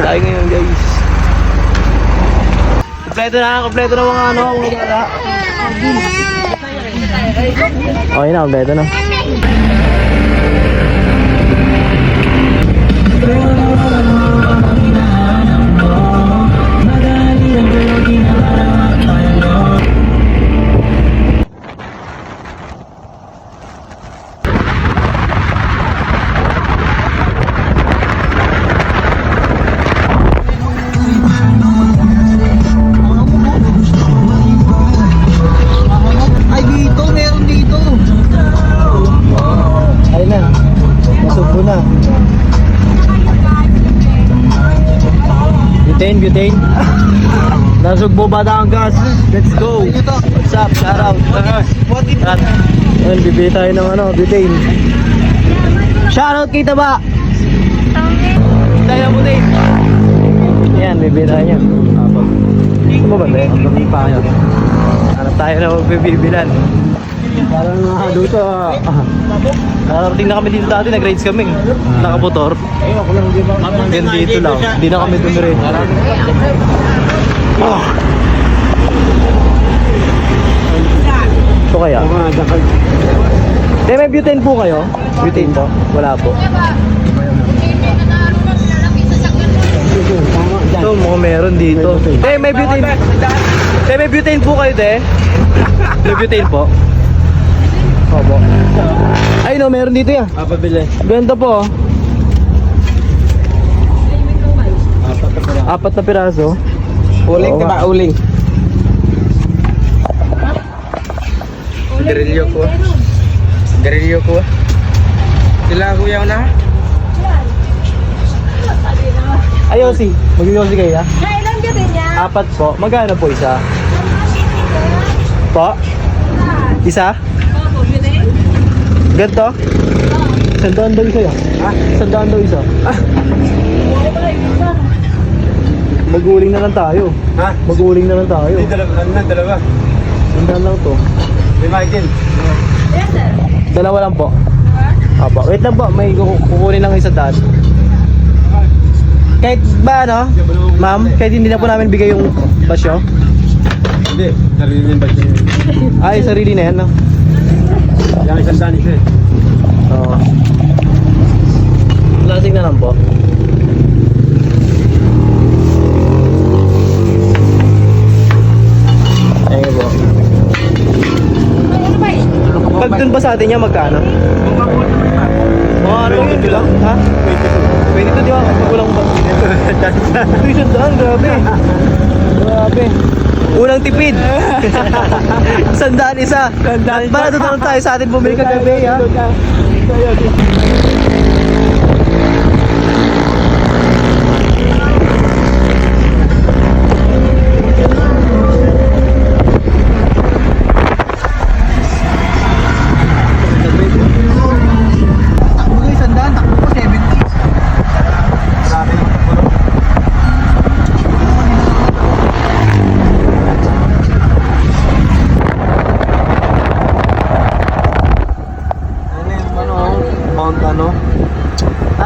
tayo ngayon guys. Kompleto na mga ano, mga gala. Okay na, kompleto na. Butane. Nasugbo Batangas. Let's go. What's up? Shout out. Ayan, bibili tayo ng ano, butane. Shout out kita ba? Tayo ng butane. Ayan, bibili tayo niya. Ito ba ba tayo? Hanap tayo na magbibilan. Parang dito nakarating na kami dito dati, nag-rides kami nakamotor. Yan dito lang, hindi na kami dumirin. Ito kaya? May butane po kayo? Butane po? Wala po. Ito mukhang meron dito. May butane. May butane po kayo de? May butane po? Opo. Ay no, meron dito yan. Pabili. Benta po. 4 na piraso. Uling, diba? Uling. Garilyo ko. Sila kuya na? Ay, Yossi. Mag-Yossi kayo ya? Kailan ka din niya? 4 po. Magkano po isa? Po? Isa? Ganto? Sandaan daw isa yan. Sandaan daw isa. Mag-uling na lang tayo. Mag-uling na lang tayo. Dalawa. Sandaan lang to. May Michael. Yes, sir. Dalawa lang po. Apo. Wait lang po. May kukunin lang isa daan. Kahit ba ano? Ma'am, kahit hindi na po namin bigay yung basyo? Hindi. Sarili yung budget. Ay, sarili na yan no? Yung isang danis eh. Oo. Lasing na lang po. Ayun po. Pag dun ba sa atin niya magkano? Mga ano yun, di ba? Ha? 22 di ba? Kulang ba? Ito yung sandaan, grabe. Grabe. Unang tipid. Sandaan isa. Para doon tayo sa atin bumili kagabi ha.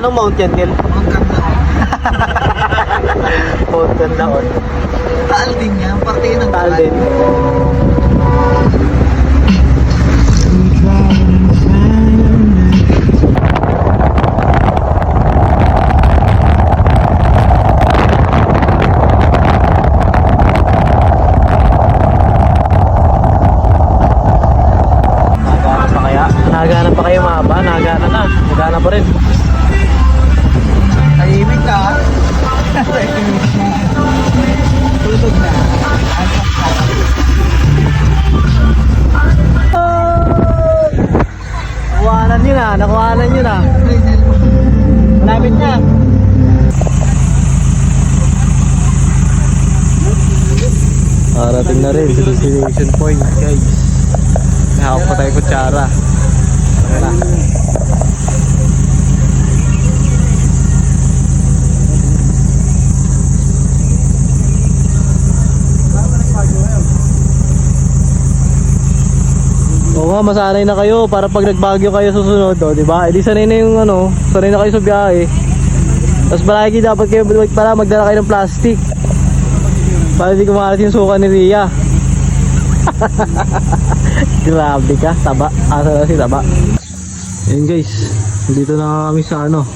Anong mount yan, Kel? Mount Ganda. Taal din yan, parte yun ng Taal din. Nagana pa kayo mahaba? Nagana na. Nagana pa rin. tahimik ka. Tulog na. Nakuhanan nyo na. Nakuhanan nyo na. Malapit na. Parating na rin sa destination point, guys. May hawak pa tayo kutsara. Tara na. Oo nga, masanay na kayo para pag nagbagyo kayo susunod, oh, di ba? Eh di sanay na yung ano, sanay na kayo sa biyahe. Mas palagi dapat kayo para magdala kayo ng plastic. Para hindi kumalat yung suka ni Ria. Grabe ka, taba. Asa na si taba. Ayun guys, dito na kami sa ano,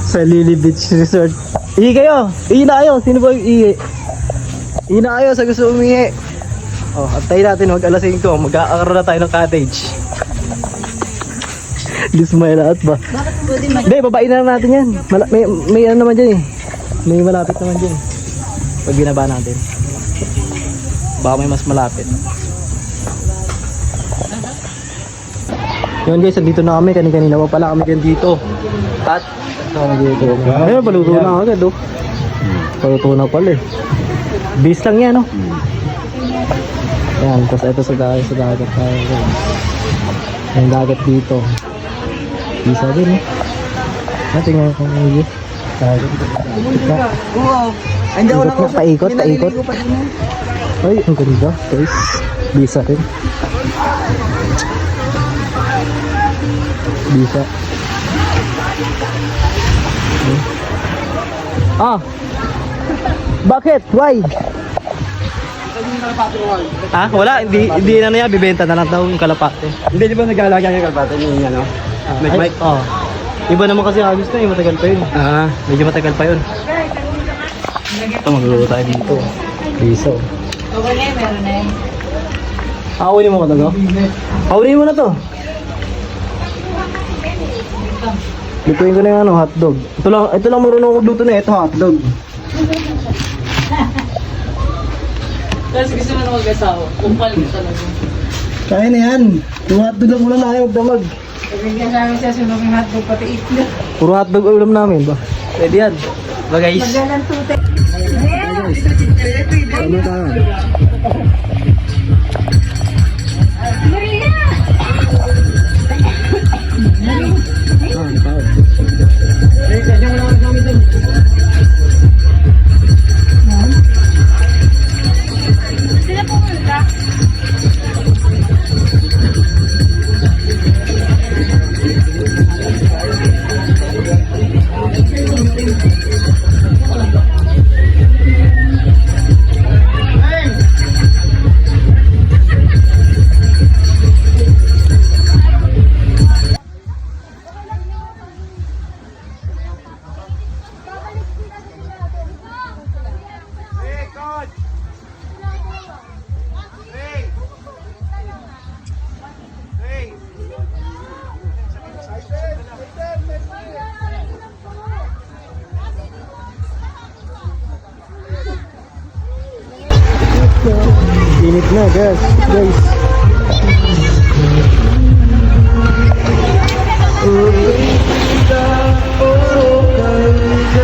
sa Lily Beach Resort. Ihi kayo! Ihi na kayo! Sino ba yung ihi? Ihi na kayo sa gusto umihi. Oh, antayin natin, mag alas 5. Magkakaroon na tayo ng cottage. Dismay lahat ba? Hindi, babain na lang natin yan. May ano naman dyan eh. May malapit naman dyan. Pag binaba natin. Baka may mas malapit. Yun guys, dito na kami. Kanina pa pala kami dito. At dito. Ayun, paluto na agad oh. Paluto na pala eh. Bis lang yan oh. Yan, tapos ito sa dagat tayo. Yung dagat dito. Bisa din eh. Tingnan ko kung hindi. Oo. Hindi ako Ikot na, paikot. Ay, ang ganda guys. Bisa rin. Bisa. Ah! Bakit? Why? Ah, wala. Hindi na niya. Bibenta na lang daw yung kalapate. Hindi, di ba nag-aalaga yung kalpate yung ano? Mike. Oh. Iba naman kasi agos na eh. Matagal pa yun. Ah, Medyo matagal pa yun. Ito, magluluto tayo dito. Piso. Meron na eh. Akunin mo ko to, go? Akunin mo na to. Lutuin ko na yung ano, hotdog. Ito lang marunong ko luto na ito, hotdog. Tapos gusto mo na mag-asawa. Kumpal ka talaga. Kaya na yan. Yung hotdog lang muna na ayaw magdamag. Pagkagyan namin siya sunod ng hotdog pati itlog. Puro hotdog ulam namin ba? Pwede yan. Ba guys? Magalang tute. Ano tayo? Maria! Sila pumunta. Init na guys.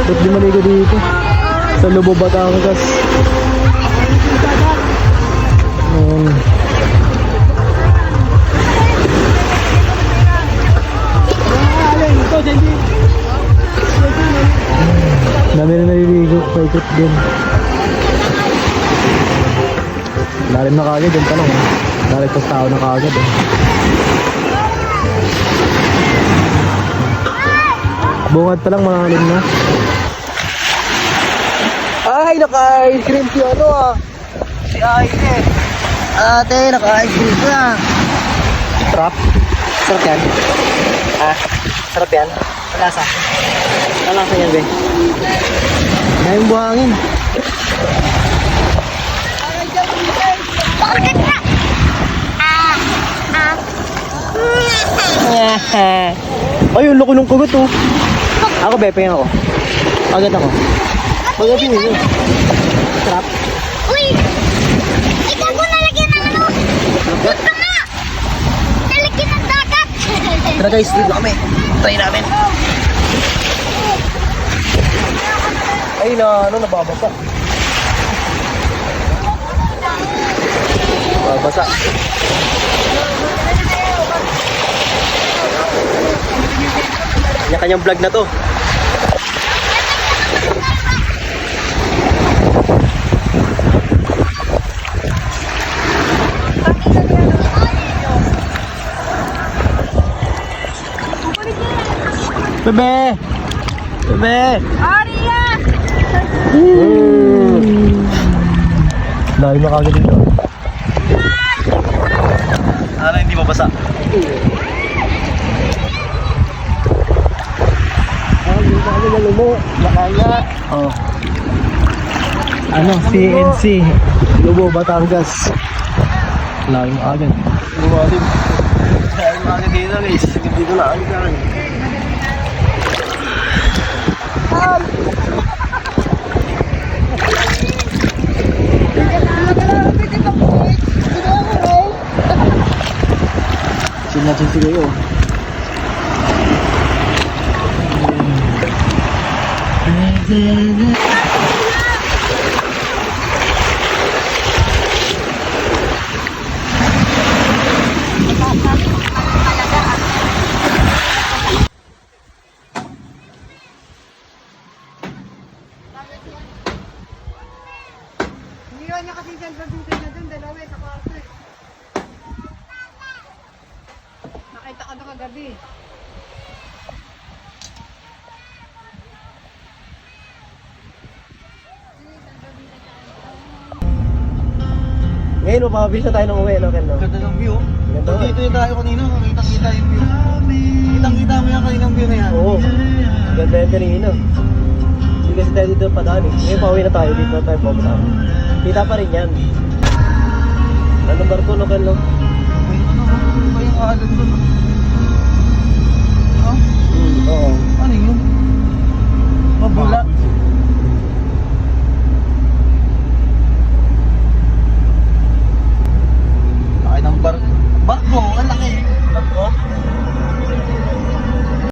Ba't di maligo dito? Sa Lubo, Batangas. Dami na naliligo. Paikot din. Lalim na kagad yung tanong. Daligtas tao na kagad eh. Bungad pa lang malalim na. Ay, naka-ice cream si ano ah. Si Aine. Ate, naka-ice cream ka. Sarap. Sarap yan. Ah, sarap yan. Malasa. Malasa yan, be. Ngayong buhangin. Ay, yung loko ng kugot oh. Ako, bepe ako. Agad ako. Agad yun eh. Sarap. Uy! Ikaw ko nalagyan ng ano? Doon ka nga! Nalagyan ng dagat! Tara guys, dito kami. Try namin. Ay, ano, nababasa. Babasa. Kanya-kanyang vlog na to. Bebe! Bebe! Ari! Dahil makagad dito. Ano hindi mabasa? Oh. Ano, CNC Lubo, Batangas. Layo mo agad. Lumalim. Layo mo agad dito guys. Dito na agad. Chill na chill siguro. Iniwan niya kasi dyan sa dito na dun, dalawa sa kwarto eh. Nakita ko na kagabi. Ngayon, mapapabilis na tayo ng uwi, no, Ken, no? Ganda ng view. Ganda nga. Dito yung tayo kanina, kitang-kita yung view. Kitang-kita mo yung kaninang view na yan. Oo. Ganda yan kanina. Hindi kasi tayo dito padaan eh. Ngayon, pauwi na tayo. Dito na tayo pupunta. Kita pa rin yan. Anong barko, no, Ken, no? Ano ba yung alon doon? Ha? Oo. Ano yun? Mabula.